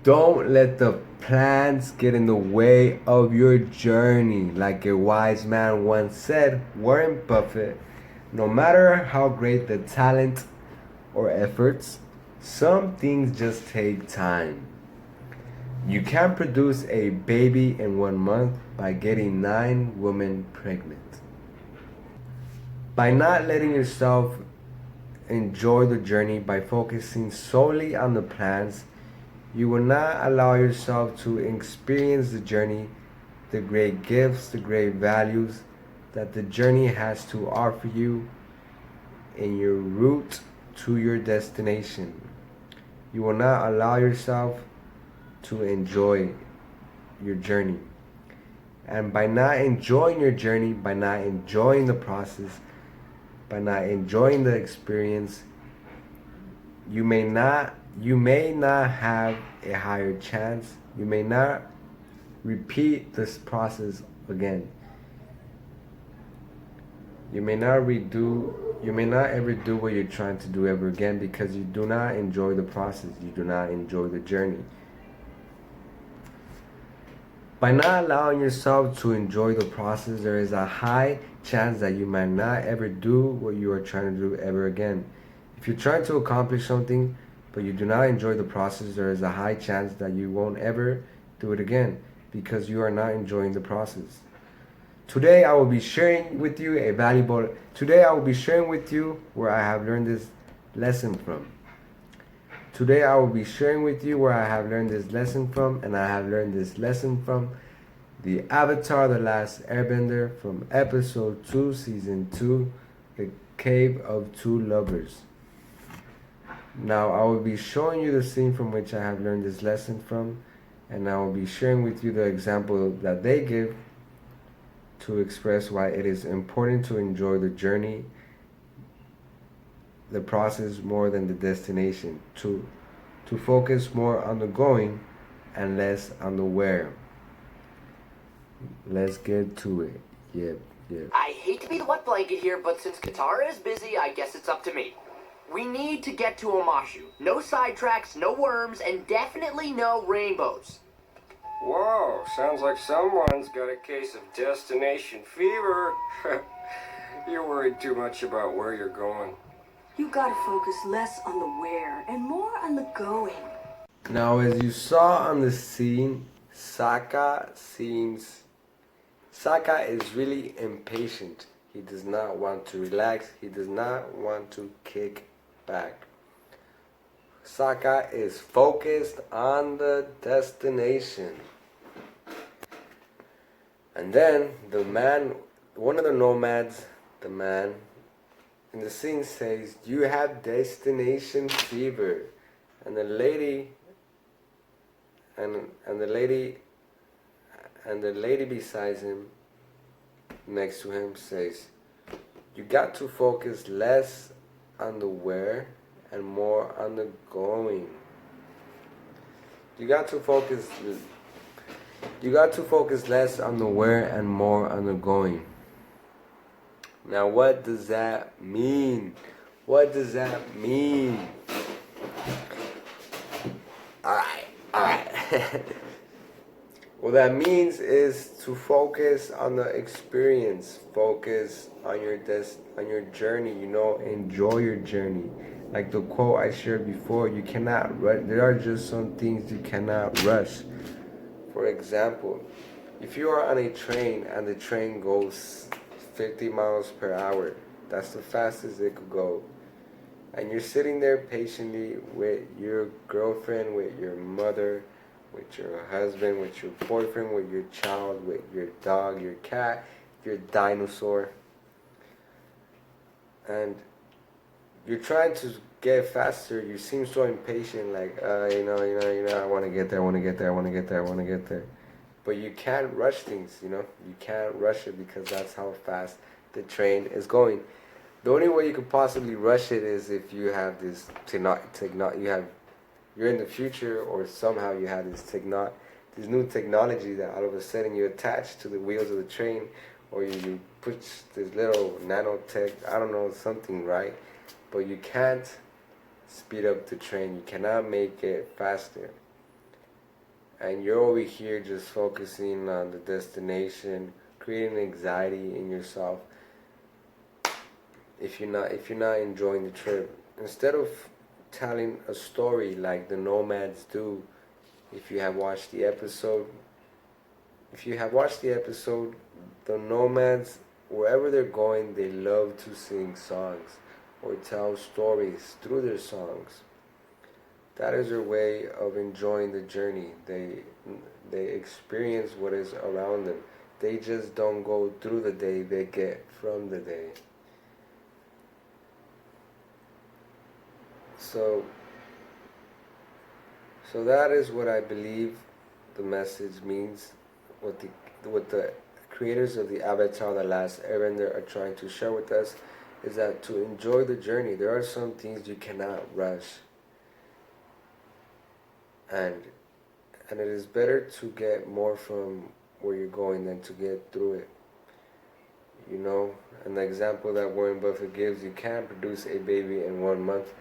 Don't let the plans get in the way of your journey. Like a wise man once said, Warren Buffett, no matter how great the talent or efforts, some things just take time. You can't produce a baby in 1 month by getting 9 women pregnant. By not letting yourself enjoy the journey by focusing solely on the plans, you will not allow yourself to experience the journey, the great gifts, the great values that the journey has to offer you in your route to your destination. You will not allow yourself to enjoy your journey. And by not enjoying your journey, by not enjoying the process, by not enjoying the experience, you may not have a higher chance. You may not repeat this process again. You may not ever do what you're trying to do ever again because you do not enjoy the process. You do not enjoy the journey. By not allowing yourself to enjoy the process, there is a high chance that you might not ever do what you are trying to do ever again. If you're trying to accomplish something, but you do not enjoy the process, there is a high chance that you won't ever do it again because you are not enjoying the process. Today I will be sharing with you where I have learned this lesson from. Today I will be sharing with you where I have learned this lesson from, and I have learned this lesson from the Avatar The Last Airbender from episode 2, season 2, The Cave of Two Lovers. Now I will be showing you the scene from which I have learned this lesson from, and I will be sharing with you the example that they give to express why it is important to enjoy the journey, the process more than the destination, to focus more on the going and less on the where. Let's get to it. Yep. I hate to be the wet blanket here, but since Katara is busy, I guess it's up to me. We need to get to Omashu. No sidetracks, no worms, and definitely no rainbows. Whoa, sounds like someone's got a case of destination fever. You're worried too much about where you're going. You gotta focus less on the where and more on the going. Now, as you saw on the scene, Sokka is really impatient. He does not want to relax. He does not want to kick back. Sokka is focused on the destination. And then one of the nomads, the man in the scene says, "You have destination fever." And the lady beside him, next to him, says, "You got to focus less on the where and more on the going." You got to focus less on the where and more on the going. Now, what does that mean? What does that mean? Alright. What that means is to focus on the experience, focus on your journey, enjoy your journey. Like the quote I shared before, you cannot rush. There are just some things you cannot rush. For example, if you are on a train and the train goes 50 miles per hour, that's the fastest it could go. And you're sitting there patiently with your girlfriend, with your mother, with your husband, with your boyfriend, with your child, with your dog, your cat, your dinosaur. And you're trying to get faster. You seem so impatient, like, I want to get there. But you can't rush things, You can't rush it because that's how fast the train is going. The only way you could possibly rush it is if you have this you're in the future, or somehow you have this new technology that all of a sudden you attach to the wheels of the train, or you put this little nanotech, I don't know, something, right? But you can't speed up the train. You cannot make it faster. and you're over here just focusing on the destination, creating anxiety in yourself. If you're not enjoying the trip, instead of telling a story like the nomads do, if you have watched the episode, if you have watched the episode, the nomads, wherever they're going, they love to sing songs or tell stories through their songs. That is their way of enjoying the journey. They experience what is around them. They just don't go through the day, they get from the day. So that is what I believe the message means, what the creators of the Avatar The Last Airbender are trying to share with us, is that to enjoy the journey, there are some things you cannot rush. And it is better to get more from where you're going than to get through it. You know, an example that Warren Buffett gives, you can't produce a baby in 1 month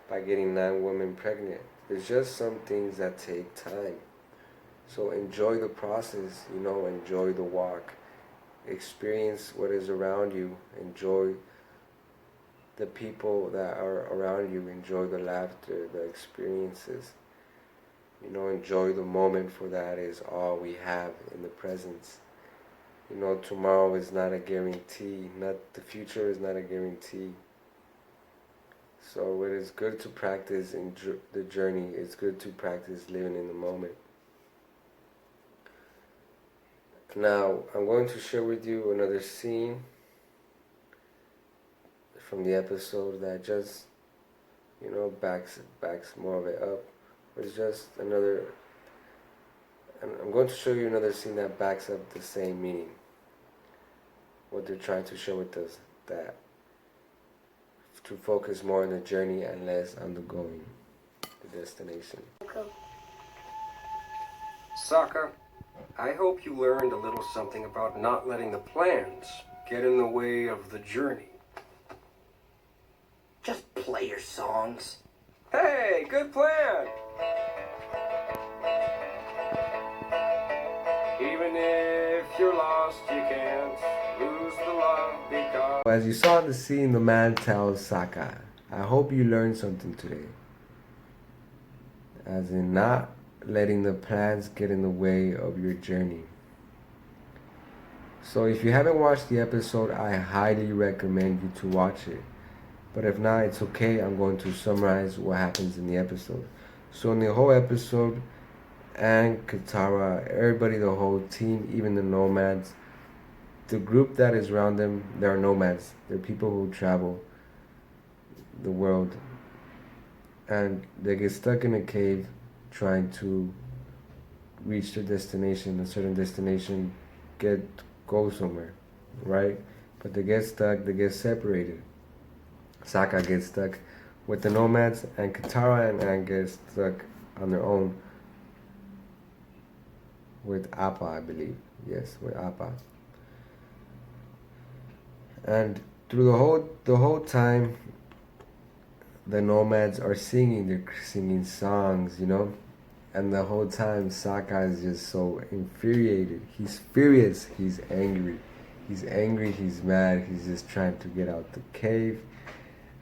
by getting 9 women pregnant. There's just some things that take time. So enjoy the process, you know, enjoy the walk. Experience what is around you. Enjoy the people that are around you. Enjoy the laughter, the experiences. You know, enjoy the moment, for that is all we have in the presence. You know, tomorrow is not a guarantee. The future is not a guarantee. So it is good to practice the journey. It's good to practice living in the moment. Now, I'm going to share with you another scene from the episode that just, you know, backs more of it up. It's just another, and I'm going to show you another scene that backs up the same meaning. What they're trying to show with us, that to focus more on the journey and less on the going, the destination. Sokka, I hope you learned a little something about not letting the plans get in the way of the journey. Just play your songs. Hey, good plan! Even if you're lost, you can't lose the love because... As you saw in the scene, the man tells Sokka, I hope you learned something today. As in not letting the plans get in the way of your journey. So if you haven't watched the episode, I highly recommend you to watch it. But if not, it's okay. I'm going to summarize what happens in the episode. So in the whole episode, Aang, Katara, everybody, the whole team, even the nomads, the group that is around them, they are nomads. They're people who travel the world. And they get stuck in a cave trying to reach their destination, a certain destination, go somewhere, right? But they get stuck, they get separated. Sokka gets stuck with the nomads, and Katara and Aang get stuck on their own with Appa, I believe. Yes, with Appa. And through the whole time, the nomads are singing. They're singing songs, you know. And the whole time, Sokka is just so infuriated. He's furious. He's angry. He's angry. He's mad. He's just trying to get out the cave.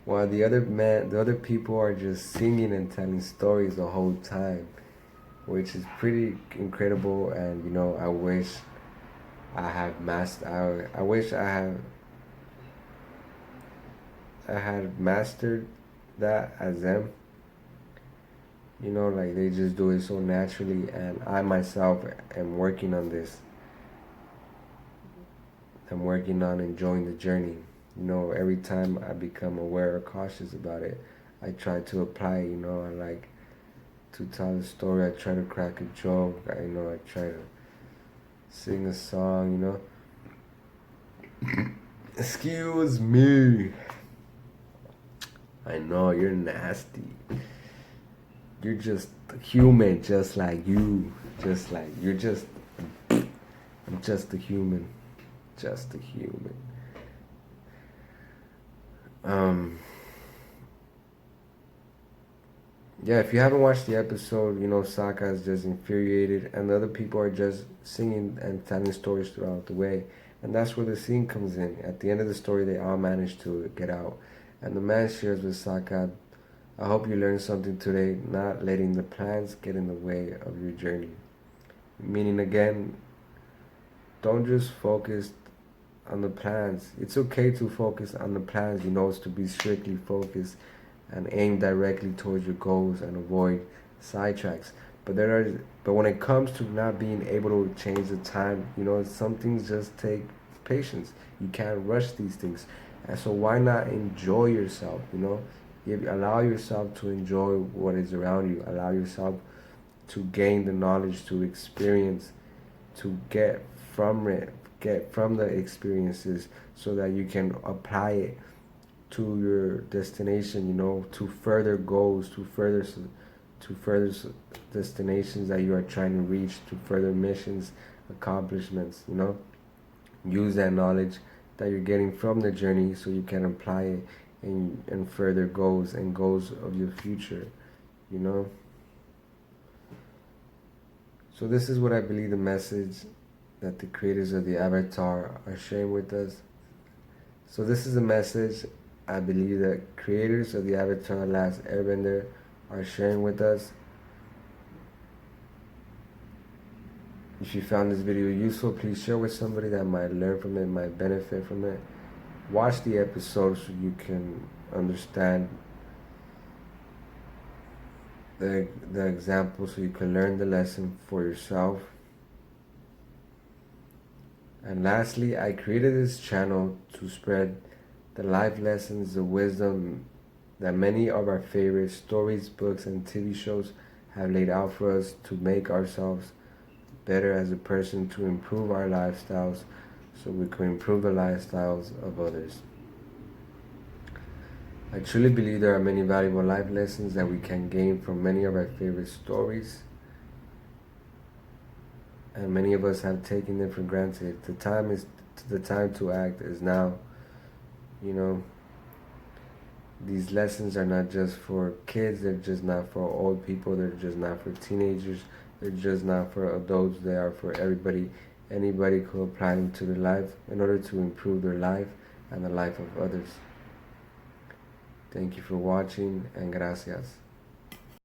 While the other people are just singing and telling stories the whole time, which is pretty incredible. And you know, I wish I had mastered that as them. You know, like they just do it so naturally, and I myself am working on this. I'm working on enjoying the journey. You know, every time I become aware or cautious about it, I try to apply. You know, I like to tell a story. I try to crack a joke. I try to sing a song. You know. Excuse me. I know you're nasty. You're just human, just like you. I'm just a human. Just a human. yeah, if you haven't watched the episode, you know, Sokka is just infuriated, and the other people are just singing and telling stories throughout the way. And that's where the scene comes in. At the end of the story, they all manage to get out. And the man shares with Sokka, I hope you learned something today, not letting the plans get in the way of your journey. Meaning, again, don't just focus on the plans. It's okay to focus on the plans, you know, it's to be strictly focused and aim directly towards your goals and avoid sidetracks. But when it comes to not being able to change the time, you know, some things just take patience. You can't rush these things. And so why not enjoy yourself, you know? Allow yourself to enjoy what is around you. Allow yourself to gain the knowledge, to experience, to get from the experiences so that you can apply it to your destination, you know, to further goals, to further destinations that you are trying to reach, to further missions, accomplishments, you know. Use that knowledge that you're getting from the journey so you can apply it and further goals and goals of your future, you know. So this is what I believe the message that the creators of the Avatar are sharing with us. So this is a message I believe that creators of the Avatar The Last Airbender are sharing with us. If you found this video useful, please share with somebody that might learn from it, might benefit from it. Watch the episode so you can understand the example, so you can learn the lesson for yourself. And lastly, I created this channel to spread the life lessons, the wisdom that many of our favorite stories, books, and TV shows have laid out for us to make ourselves better as a person, to improve our lifestyles so we can improve the lifestyles of others. I truly believe there are many valuable life lessons that we can gain from many of our favorite stories, and many of us have taken them for granted. The time to act is now. You know, these lessons are not just for kids, they're just not for old people, they're just not for teenagers, they're just not for adults, they are for everybody. Anybody could apply them to their life in order to improve their life and the life of others. Thank you for watching, and gracias.